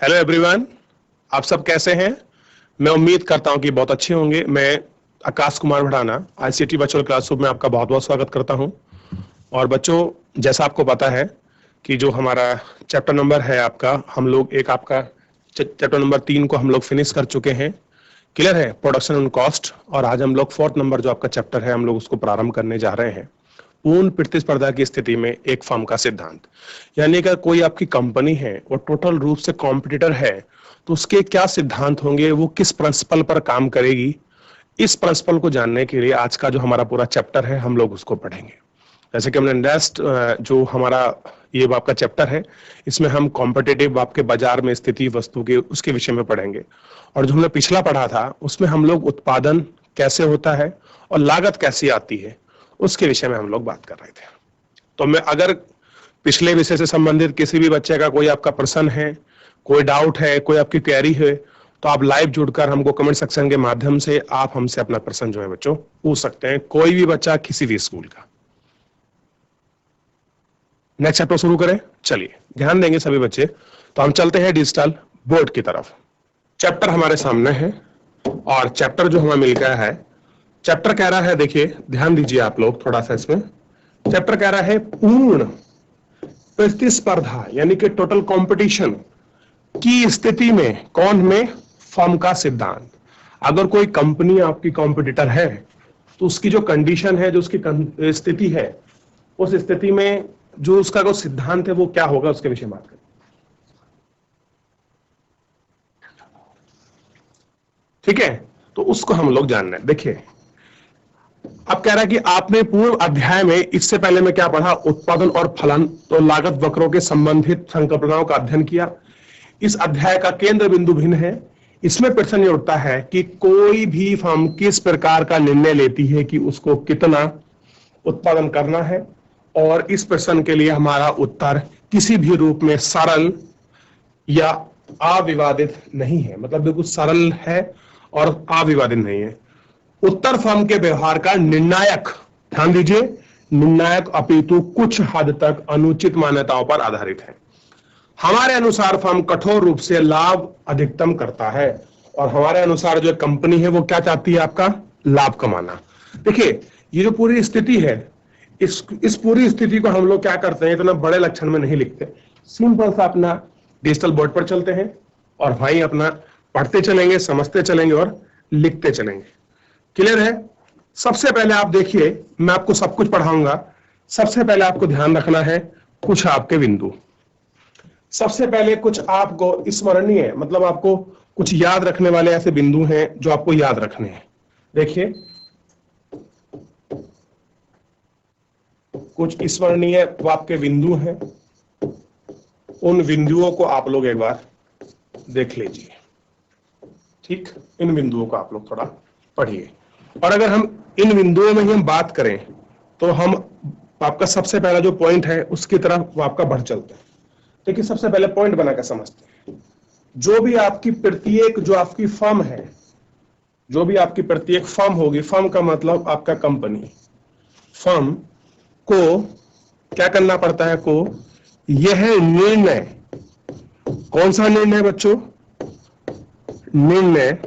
Hello everyone. आप सब कैसे हैं? मैं उम्मीद करता हूं कि बहुत अच्छे होंगे। मैं Akash Kumar Bhadana ICT virtual classroom में आपका बहुत बहुत स्वागत करता हूं। और बच्चों, जैसा आपको पता है कि जो हमारा चैप्टर नंबर है आपका, हम लोग एक आपका चैप्टर नंबर 3 को हम लोग फिनिश कर चुके हैं। क्लियर है? Production and cost. और आज हम लोग 4th नंबर जो आपका चैप्टर है हम लोग उसको प्रारंभ करने जा रहे हैं। पूर्ण प्रतिस्पर्धा की स्थिति में एक फर्म का सिद्धांत। यानी अगर कोई आपकी कंपनी है वो टोटल रूप से कॉम्पिटिटर है तो उसके क्या सिद्धांत होंगे, वो किस प्रिंसिपल पर काम करेगी। इस प्रिंसिपल को जानने के लिए आज का जो हमारा पूरा चैप्टर है हम लोग उसको पढ़ेंगे। जैसे कि हमने नेक्स्ट जो हमारा ये आपका चैप्टर है इसमें हम कॉम्पिटिटिव आपके बाजार में स्थिति वस्तु के उसके विषय में पढ़ेंगे। और जो हमने पिछला पढ़ा था उसमें हम लोग उत्पादन कैसे होता है और लागत कैसी आती है उसके विषय में हम लोग बात कर रहे थे। तो मैं अगर पिछले विषय से संबंधित किसी भी बच्चे का कोई आपका प्रश्न है, कोई डाउट है, कोई आपकी क्वेरी है, तो आप लाइव जुड़कर हमको कमेंट सेक्शन के माध्यम से आप हमसे अपना प्रश्न जो है बच्चों पूछ सकते हैं। कोई भी बच्चा किसी भी स्कूल का। नेक्स्ट चैप्टर शुरू करें। चलिए ध्यान देंगे सभी बच्चे। तो हम चलते हैं डिजिटल बोर्ड की तरफ। चैप्टर हमारे सामने है और चैप्टर जो हमें मिल गया है, चैप्टर कह रहा है, देखिए ध्यान दीजिए आप लोग थोड़ा सा इसमें। चैप्टर कह रहा है पूर्ण प्रतिस्पर्धा यानी कि टोटल कंपटीशन की स्थिति में कौन में फर्म का सिद्धांत। अगर कोई कंपनी आपकी कॉम्पिटिटर है तो उसकी जो कंडीशन है, जो उसकी स्थिति है, उस स्थिति में जो उसका जो सिद्धांत है वो क्या होगा उसके विषय में बात करें। ठीक है, तो उसको हम लोग जानना है। देखिए अब कह रहा है कि आपने पूर्व अध्याय में इससे पहले में क्या पढ़ा, उत्पादन और फलन तो लागत वक्रों के संबंधित संकल्पनाओं का अध्ययन किया। इस अध्याय का केंद्र बिंदु भिन्न है। इसमें प्रश्न ये उठता है कि कोई भी फर्म किस प्रकार का निर्णय लेती है कि उसको कितना उत्पादन करना है। और इस प्रश्न के लिए हमारा उत्तर किसी भी रूप में सरल या अविवादित नहीं है, मतलब बिल्कुल सरल है और अविवादित नहीं है। उत्तर फर्म के व्यवहार का निर्णायक, ध्यान दीजिए, निर्णायक अपितु कुछ हद तक अनुचित मान्यताओं पर आधारित है। हमारे अनुसार फर्म कठोर रूप से लाभ अधिकतम करता है और हमारे अनुसार जो कंपनी है वो क्या चाहती है, आपका लाभ कमाना। देखिए ये जो पूरी स्थिति है, इस पूरी स्थिति को हम लोग क्या करते हैं, इतना बड़े लक्षण में नहीं लिखते। सिंपल सा अपना डिजिटल बोर्ड पर चलते हैं और भाई अपना पढ़ते चलेंगे, समझते चलेंगे और लिखते चलेंगे। क्लियर है? सबसे पहले आप देखिए, मैं आपको सब कुछ पढ़ाऊंगा। सबसे पहले आपको ध्यान रखना है कुछ आपके बिंदु। सबसे पहले कुछ आपको स्मरणीय, मतलब आपको कुछ याद रखने वाले ऐसे बिंदु हैं जो आपको याद रखने हैं। देखिए कुछ स्मरणीय आपके बिंदु हैं, उन बिंदुओं को आप लोग एक बार देख लीजिए। ठीक, इन बिंदुओं को आप लोग थोड़ा पढ़िए। और अगर हम इन बिंदुओं में ही हम बात करें तो हम आपका सबसे पहला जो पॉइंट है उसकी तरफ आपका बढ़ चलते हैं। देखिए सबसे पहले पॉइंट बनाकर समझते हैं। जो भी आपकी प्रत्येक जो आपकी फर्म है, जो भी आपकी प्रत्येक फर्म होगी, फर्म का मतलब आपका कंपनी, फर्म को क्या करना पड़ता है, को यह निर्णय, कौन सा निर्णय बच्चों, निर्णय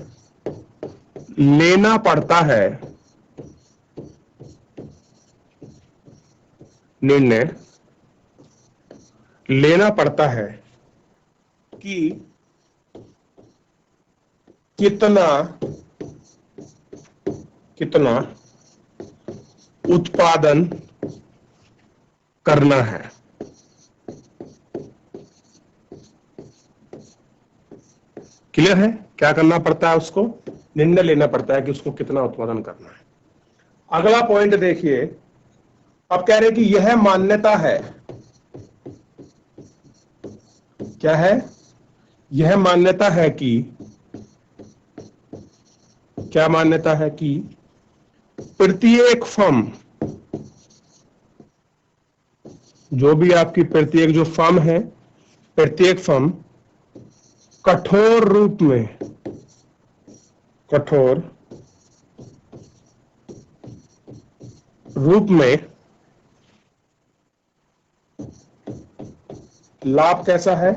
लेना पड़ता है, निर्णय लेना पड़ता है कि कितना कितना उत्पादन करना है। क्लियर है? क्या करना पड़ता है, उसको निर्णय लेना पड़ता है कि उसको कितना उत्पादन करना है। अगला पॉइंट देखिए, अब कह रहे कि यह मान्यता है, क्या है, यह मान्यता है कि, क्या मान्यता है कि प्रत्येक फर्म, जो भी आपकी प्रत्येक जो फर्म है, प्रत्येक फर्म कठोर रूप में, कठोर रूप में लाभ कैसा है,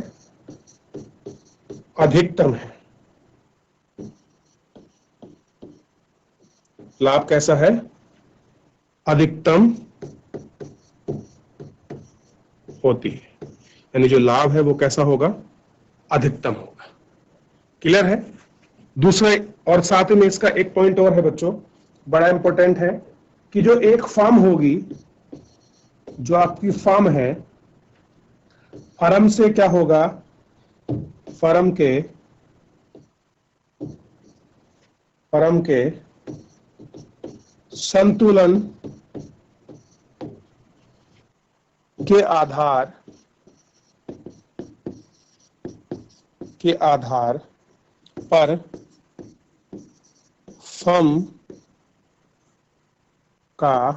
अधिकतम है। लाभ कैसा है? अधिकतम होती है, यानी जो लाभ है वो कैसा होगा? अधिकतम होगा। क्लियर है? दूसरा, और साथ में इसका एक पॉइंट और है बच्चों, बड़ा इंपॉर्टेंट है, कि जो एक फर्म होगी, जो आपकी फर्म है, फर्म से क्या होगा? फर्म के संतुलन के आधार पर फर्म का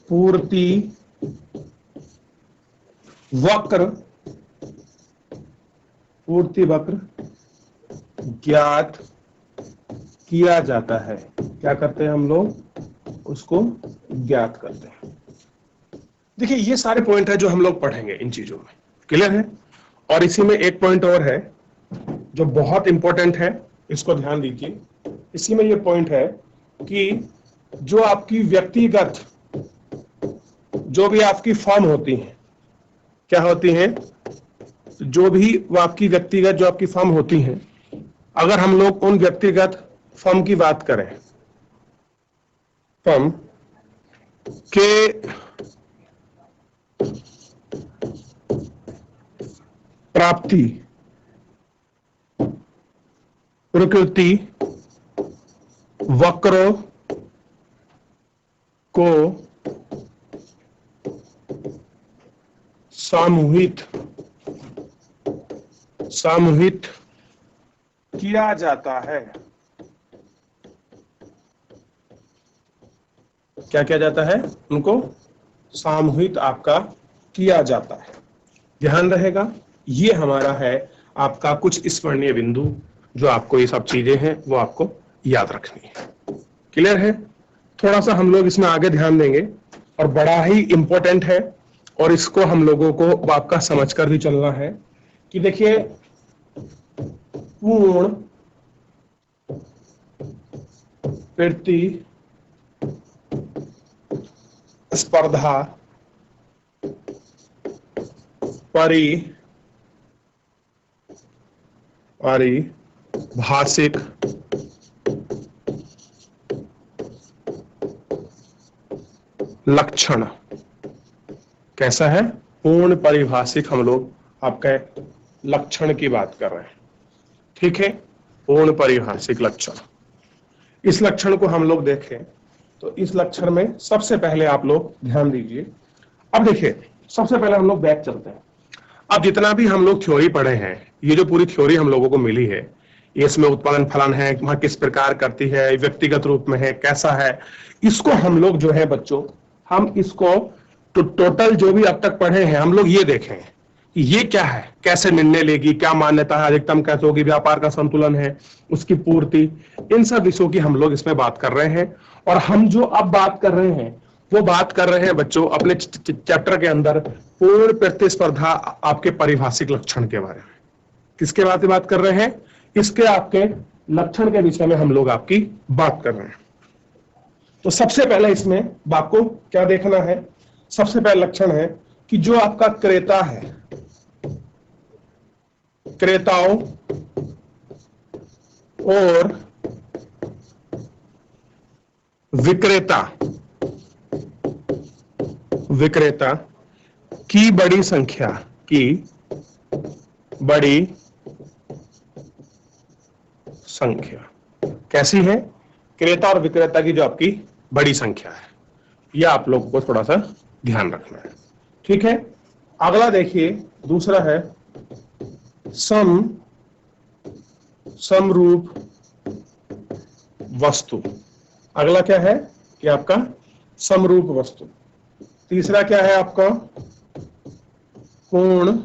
पूर्ति वक्र ज्ञात किया जाता है। क्या करते हैं हम लोग? उसको ज्ञात करते हैं। देखिए, ये सारे पॉइंट है जो हम लोग पढ़ेंगे इन चीजों में। क्लियर है? और इसी में एक पॉइंट और है जो बहुत इंपॉर्टेंट है, इसको ध्यान दीजिए। इसी में ये पॉइंट है कि जो आपकी व्यक्तिगत, जो भी आपकी फर्म होती हैं, क्या होती हैं? जो भी वो आपकी व्यक्तिगत, जो आपकी फर्म होती हैं, अगर हम लोग उन व्यक्तिगत फर्म की बात करें, फर्म के प्राप्ति प्रकृति वक्रों को सामूहित किया जाता है। क्या किया जाता है? उनको सामूहिक आपका किया जाता है। ध्यान रहेगा, ये हमारा है आपका कुछ स्मरणीय बिंदु, जो आपको ये सब चीजें हैं वो आपको याद रखनी है। क्लियर है? थोड़ा सा हम लोग इसमें आगे ध्यान देंगे, और बड़ा ही इंपॉर्टेंट है, और इसको हम लोगों को आपका समझकर भी चलना है कि देखिए, पूर्ण प्रतिस्पर्धा पारिभाषिक लक्षण कैसा है? पूर्ण परिभाषिक हम लोग आपके लक्षण की बात कर रहे हैं। ठीक है? पूर्ण परिभाषिक लक्षण। इस लक्षण को हम लोग देखें तो इस लक्षण में सबसे पहले आप लोग ध्यान दीजिए। अब देखिए, सबसे पहले हम लोग बैक चलते हैं। अब जितना भी हम लोग थ्योरी पढ़े हैं, ये जो पूरी थ्योरी हम लोगों को मिली है, ये इसमें उत्पादन फलन है, वहां किस प्रकार करती है, व्यक्तिगत रूप में है, कैसा है, इसको हम लोग जो है बच्चों, हम इसको तो टोटल जो भी अब तक पढ़े हैं हम लोग ये देखें कि ये क्या है, कैसे निर्णय लेगी, क्या मान्यता है, अधिकतम कैसे होगी, व्यापार का संतुलन है, उसकी पूर्ति, इन सब विषयों की हम लोग इसमें बात कर रहे हैं। और हम जो अब बात कर रहे हैं वो बात कर रहे हैं बच्चों अपने चैप्टर के अंदर पूर्ण प्रतिस्पर्धा आपके परिभाषिक लक्षण के बारे में। किसके बारे में बात कर रहे हैं? इसके आपके लक्षण के विषय में हम लोग आपकी बात कर रहे हैं। तो सबसे पहले इसमें आपको क्या देखना है? सबसे पहला लक्षण है कि जो आपका क्रेता है, क्रेताओं और विक्रेता की बड़ी संख्या कैसी है? क्रेता और विक्रेता की जो आपकी बड़ी संख्या है, यह आप लोग को थोड़ा सा ध्यान रखना है। ठीक है? अगला देखिए, दूसरा है समरूप वस्तु। अगला क्या है? कि आपका समरूप वस्तु। तीसरा क्या है आपका? पूर्ण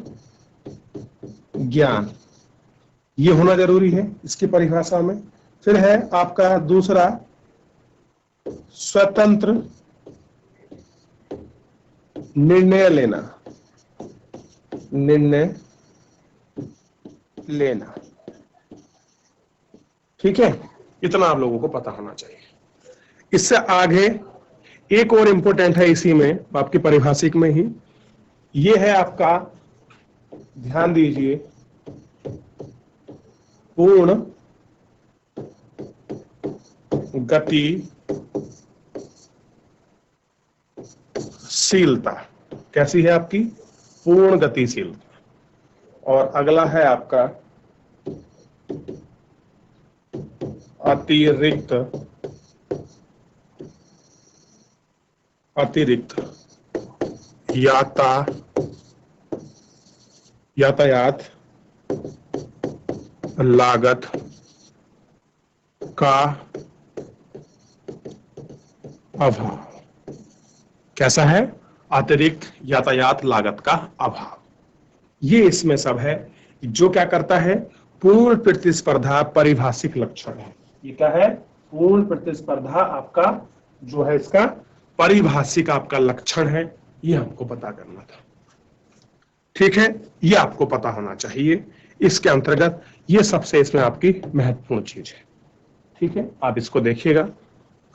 ज्ञान। ये होना जरूरी है इसकी परिभाषा में। फिर है आपका दूसरा स्वतंत्र निर्णय लेना। ठीक है, इतना आप लोगों को पता होना चाहिए। इससे आगे एक और इंपॉर्टेंट है इसी में, आपकी परिभाषिक में ही, ये है आपका, ध्यान दीजिए, पूर्ण गतिशीलता। कैसी है आपकी? पूर्ण गतिशीलता। और अगला है आपका अतिरिक्त यातायात लागत का अभाव। कैसा है? अतिरिक्त यातायात लागत का अभाव। ये इसमें सब है। जो क्या करता है? पूर्ण प्रतिस्पर्धा परिभाषिक लक्षण है। ये क्या है? पूर्ण प्रतिस्पर्धा आपका जो है इसका परिभाषिक आपका लक्षण है। ये हमको पता करना था। ठीक है, ये आपको पता होना चाहिए। इसके अंतर्गत ये सबसे इसमें आपकी महत्वपूर्ण चीज है। ठीक है, आप इसको देखिएगा।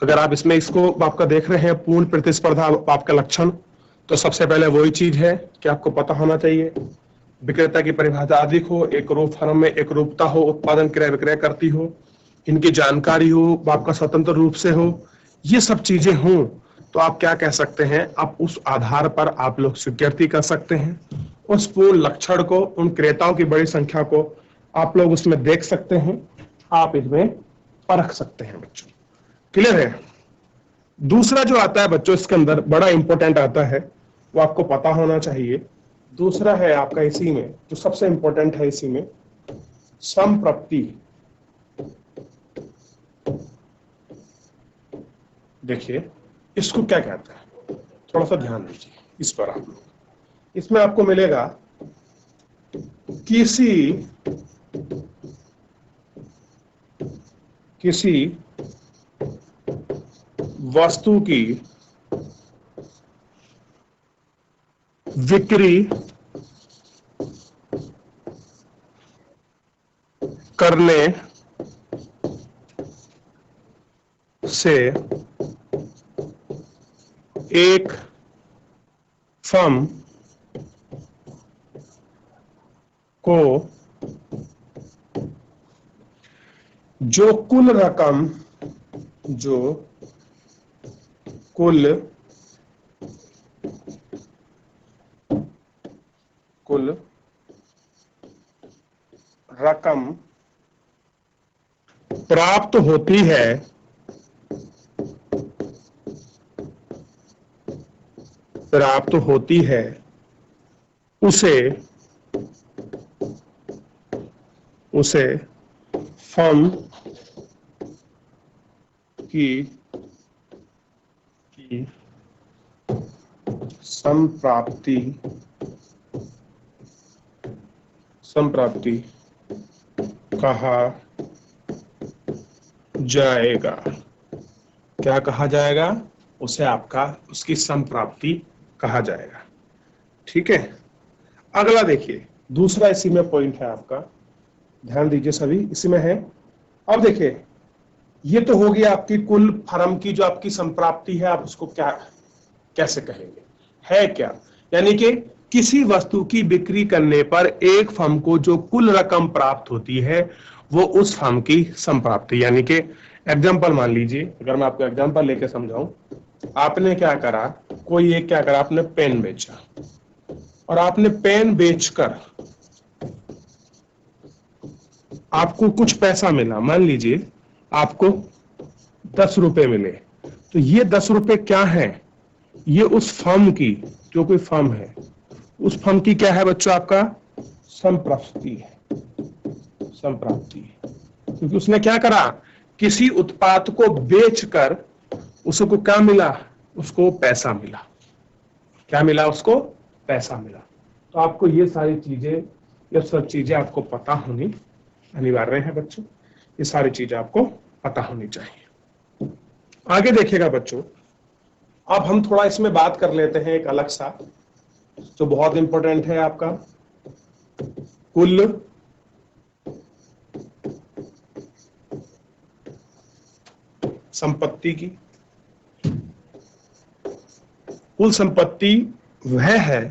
अगर आप इसमें इसको आपका देख रहे हैं पूर्ण प्रतिस्पर्धा आपका लक्षण, तो सबसे पहले वही चीज है कि आपको पता होना चाहिए विक्रेता की परिभाषा अधिक हो, एक रूप फर्म में एक रूपता हो, उत्पादन क्रय विक्रय करती हो, इनकी जानकारी हो, आपका स्वतंत्र रूप से हो, ये सब चीजें हों, तो आप क्या कह सकते हैं? आप उस आधार पर आप लोग स्वीकृति कर सकते हैं। उस पूर्ण लक्षण को, उन क्रेताओं की बड़ी संख्या को आप लोग उसमें देख सकते हैं, आप इसमें परख सकते हैं बच्चों। क्लियर है? दूसरा जो आता है बच्चों इसके अंदर बड़ा इंपॉर्टेंट आता है, वो आपको पता होना चाहिए। दूसरा है आपका इसी में जो सबसे इंपॉर्टेंट है, इसी में संप्राप्ति। देखिए इसको क्या कहते हैं, थोड़ा सा ध्यान दीजिए इस पर आप लोग। इसमें आपको मिलेगा किसी वस्तु की बिक्री करने से एक फर्म को जो कुल रकम प्राप्त होती है उसे फर्म की संप्राप्ति कहा जाएगा। क्या कहा जाएगा? उसे आपका उसकी संप्राप्ति कहा जाएगा। ठीक है, अगला देखिए, दूसरा इसी में पॉइंट है आपका, ध्यान दीजिए सभी, इसी में है। अब देखिए, ये तो होगी आपकी कुल फर्म की जो आपकी संप्राप्ति है, आप उसको क्या कैसे कहेंगे? है क्या? यानी कि किसी वस्तु की बिक्री करने पर एक फर्म को जो कुल रकम प्राप्त होती है वो उस फर्म की संप्राप्ति। यानी कि एग्जांपल मान लीजिए, अगर मैं आपको एग्जांपल लेके समझाऊं, आपने क्या करा, कोई एक क्या करा, आपने पेन बेचा, और आपने पेन बेचकर आपको कुछ पैसा मिला। मान लीजिए आपको 10 रुपए मिले, तो ये 10 रुपए क्या है? ये उस फर्म की, जो कोई फर्म है, उस फर्म की क्या है बच्चों? आपका संप्राप्ति है। क्योंकि उसने क्या करा, किसी उत्पाद को बेचकर उसको क्या मिला? उसको पैसा मिला। क्या मिला? उसको पैसा मिला। तो आपको ये सारी चीजें, ये सब चीजें आपको पता होनी अनिवार्य है बच्चों। ये सारी चीजें आपको पता होनी चाहिए। आगे देखिएगा बच्चों, अब हम थोड़ा इसमें बात कर लेते हैं एक अलग सा जो बहुत इंपॉर्टेंट है, आपका कुल संपत्ति की। कुल संपत्ति वह है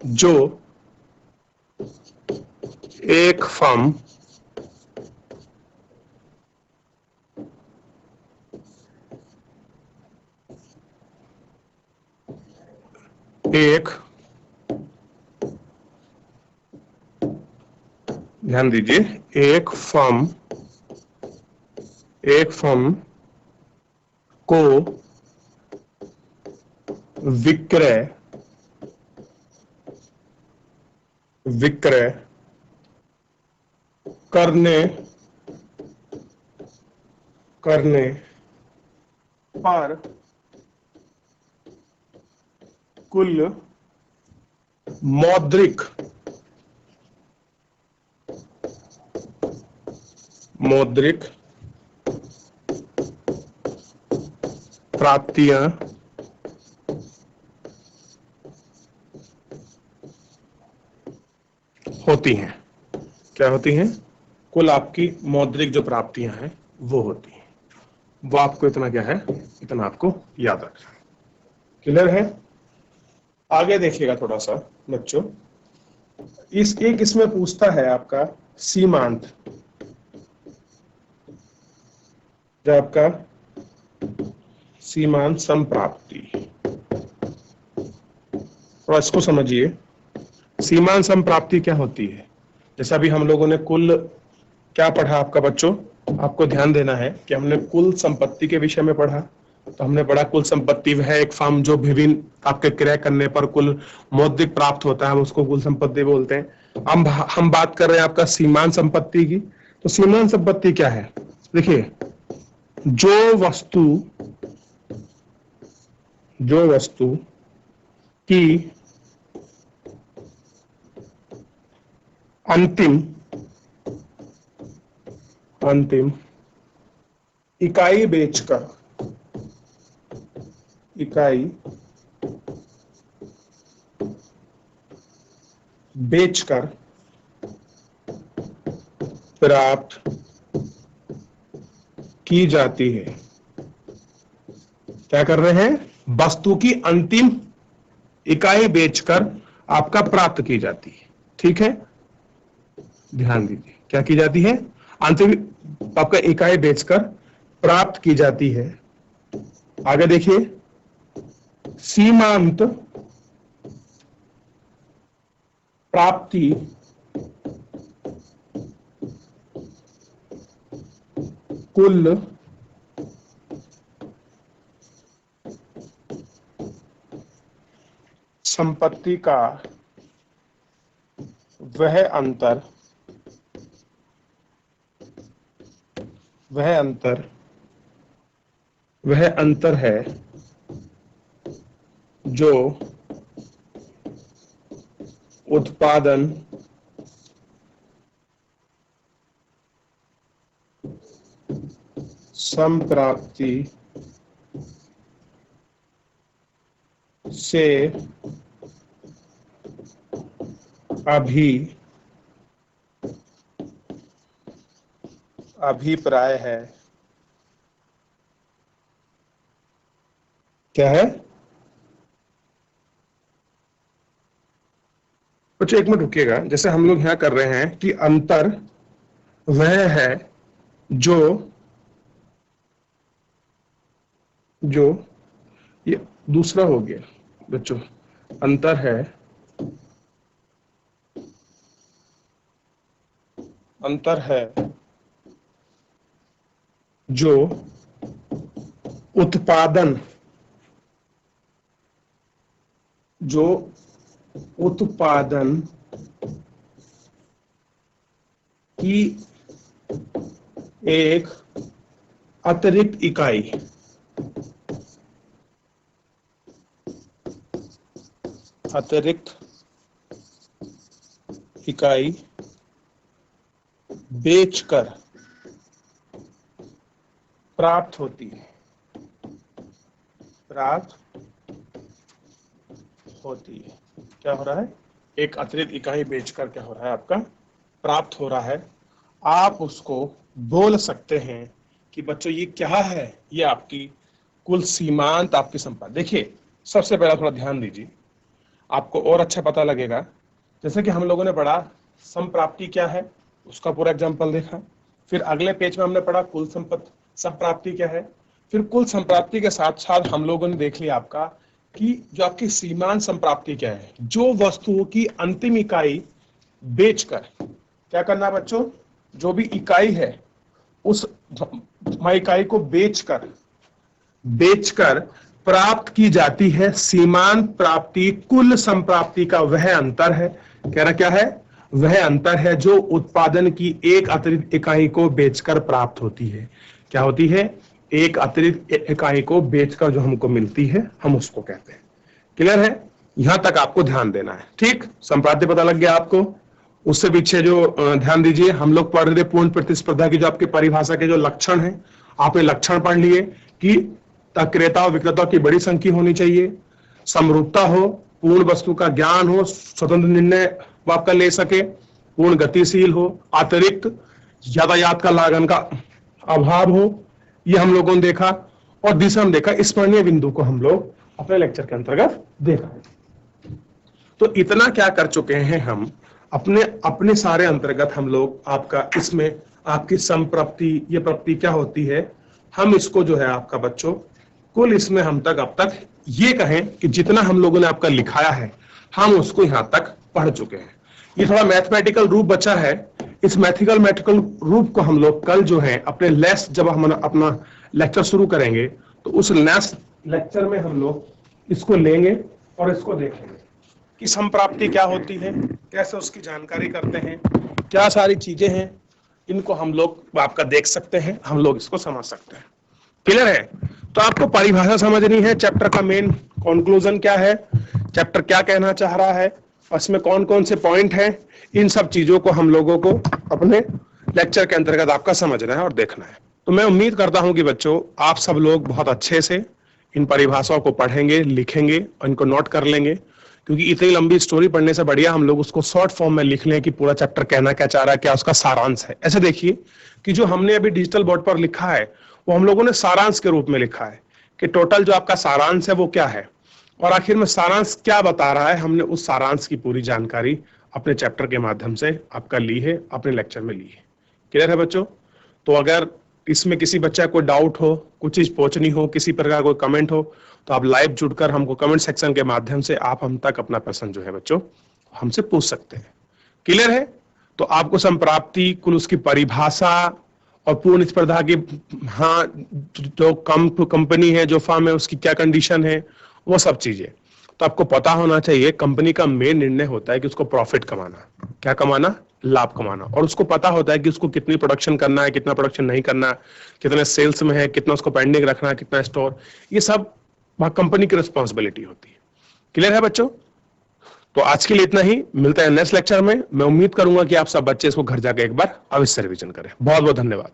जो एक फर्म एक, ध्यान दीजिए, एक फर्म को विक्रय करने पर कुल मौद्रिक प्राप्तियां होती हैं। क्या होती हैं? कुल आपकी मौद्रिक जो प्राप्तियां हैं वो होती हैं। वो आपको इतना क्या है, इतना आपको याद रखना है। क्लियर है? आगे देखिएगा थोड़ा सा बच्चों, इसमें पूछता है आपका सीमांत, जो आपका सीमांत संप्राप्ति, और इसको समझिए। सीमांत संप्राप्ति क्या होती है? जैसा अभी हम लोगों ने कुल क्या पढ़ा आपका बच्चों, आपको ध्यान देना है कि हमने कुल संपत्ति के विषय में पढ़ा। तो हमने पढ़ा कुल संपत्ति वह एक फर्म जो विभिन्न आपके क्रय करने पर कुल मौद्रिक प्राप्त होता है, हम उसको कुल संपत्ति बोलते हैं। हम बात कर रहे हैं आपका सीमांत संपत्ति की। तो सीमांत संपत्ति क्या है? देखिए, जो वस्तु की अंतिम इकाई बेचकर प्राप्त की जाती है। क्या कर रहे हैं? वस्तु की अंतिम इकाई बेचकर आपका प्राप्त की जाती है। ठीक है, ध्यान दीजिए, क्या की जाती है? अंतिम आपका इकाई बेचकर प्राप्त की जाती है। आगे देखिए, सीमांत प्राप्ति कुल संपत्ति का वह अंतर है जो उत्पादन संप्राप्ति से अभिप्राय है। क्या है? कुछ एक मिनट रुकिएगा। जैसे हम लोग यहां कर रहे हैं कि अंतर वह है जो ये दूसरा हो गया बच्चों, अंतर है जो उत्पादन की एक अतिरिक्त इकाई बेचकर प्राप्त होती है। क्या हो रहा है? एक अतिरिक्त इकाई बेचकर क्या हो रहा है? आपका प्राप्त हो रहा है। आप उसको बोल सकते हैं कि बच्चों ये क्या है, ये आपकी कुल सीमांत आपकी संपत्ति। देखिए सबसे पहला थोड़ा ध्यान दीजिए, आपको और अच्छा पता लगेगा। जैसे कि हम लोगों ने पढ़ा संप्राप्ति क्या है, उसका पूरा एग्जांपल देखा। फिर अगले पेज में हमने पढ़ा कुल संपत्ति संप्राप्ति क्या है। फिर कुल संप्राप्ति के साथ साथ हम लोगों ने देख लिया आपका कि जो आपकी सीमांत संप्राप्ति क्या है, जो वस्तुओं की अंतिम इकाई बेचकर क्या करना है बच्चों, जो भी इकाई है उस इकाई को बेचकर प्राप्त की जाती है सीमांत प्राप्ति कुल संप्राप्ति का वह अंतर है। कह रहा क्या है, वह अंतर है जो उत्पादन की एक अतिरिक्त इकाई को बेचकर प्राप्त होती है। क्या होती है, एक अतिरिक्त इकाई को बेचकर जो हमको मिलती है हम उसको कहते हैं। क्लियर है, यहां तक आपको ध्यान देना है। ठीक, संप्राप्ति पता लग गया आपको। उससे पीछे जो ध्यान दीजिए, हम लोग पढ़ रहे पूर्ण प्रतिस्पर्धा की जो आपकी परिभाषा के जो लक्षण है, आपने लक्षण पढ़ लिए कि क्रेता और विक्रेता की बड़ी संख्या होनी चाहिए, समरूपता हो, पूर्ण वस्तु का ज्ञान हो, स्वतंत्र निर्णय आपका ले सके, पूर्ण गतिशील हो, अतिरिक्त यातायात का लागत का अभाव हो, ये हम लोगों ने देखा। और दूसरा हम देखा स्मरणीय बिंदु को हम लोग अपने लेक्चर के अंतर्गत देखा। तो इतना क्या कर चुके हैं हम अपने सारे अंतर्गत हम लोग आपका इसमें आपकी संप्राप्ति, ये प्राप्ति क्या होती है, हम इसको जो है आपका बच्चों कुल इसमें हम तक अब तक ये कहें कि जितना हम लोगों ने आपका लिखाया है हम उसको यहां तक पढ़ चुके हैं। ये थोड़ा मैथमेटिकल रूप बचा है, इस मैथमेटिकल रूप को हम लोग कल जो है अपने जब हम अपना लेक्चर शुरू करेंगे तो उस नेक्स्ट लेक्चर में हम लोग इसको लेंगे और इसको देखेंगे कि संप्राप्ति क्या होती है, कैसे उसकी जानकारी करते हैं, क्या सारी चीजें हैं, इनको हम लोग आपका देख सकते हैं, हम लोग इसको समझ सकते हैं। क्लियर है, तो आपको परिभाषा समझनी है, चैप्टर का मेन कंक्लूजन क्या है, चैप्टर क्या कहना चाह रहा है, उसमें कौन कौन से पॉइंट हैं, इन सब चीजों को हम लोगों को अपने लेक्चर के अंतर्गत आपका समझना है और देखना है। तो मैं उम्मीद करता हूं कि बच्चों आप सब लोग बहुत अच्छे से इन परिभाषाओं को पढ़ेंगे, लिखेंगे और इनको नोट कर लेंगे, क्योंकि इतनी लंबी स्टोरी पढ़ने से बढ़िया हम लोग उसको शॉर्ट फॉर्म में लिख लें कि पूरा चैप्टर कहना क्या चाह रहा है, क्या उसका सारांश है। ऐसे देखिए कि जो हमने अभी डिजिटल बोर्ड पर लिखा है वो हम लोगों ने सारांश के रूप में लिखा है कि टोटल जो आपका सारांश है वो क्या है, और आखिर में सारांश क्या बता रहा है, हमने उस सारांश की पूरी जानकारी अपने चैप्टर के माध्यम से आपका ली है, अपने लेक्चर में ली है। क्लियर है बच्चों, तो अगर इसमें किसी बच्चा को डाउट हो, कुछ चीज पूछनी हो, किसी प्रकार कोई कमेंट हो, तो आप लाइव जुड़कर हमको कमेंट सेक्शन के माध्यम से आप हम तक अपना प्रश्न जो है बच्चों हमसे पूछ सकते हैं। क्लियर है, तो आपको संप्राप्ति, कुल उसकी परिभाषा और पूर्ण स्पर्धा की, हाँ जो कंपनी है, जो फर्म है, उसकी क्या कंडीशन है, वो सब चीजें तो आपको पता होना चाहिए। कंपनी का मेन निर्णय होता है कि उसको प्रॉफिट कमाना, क्या कमाना, लाभ कमाना, और उसको पता होता है कि उसको कितनी प्रोडक्शन करना है, कितना प्रोडक्शन नहीं करना, कितने सेल्स में है, कितना उसको पेंडिंग रखना है, कितना स्टोर, ये सब वहां कंपनी की रिस्पॉन्सिबिलिटी होती है। क्लियर है बच्चों, तो आज के लिए इतना ही, मिलता है नेक्स्ट लेक्चर में। मैं उम्मीद करूंगा कि आप सब बच्चे इसको घर जाकर एक बार अवश्य रिवीजन करें। बहुत बहुत धन्यवाद।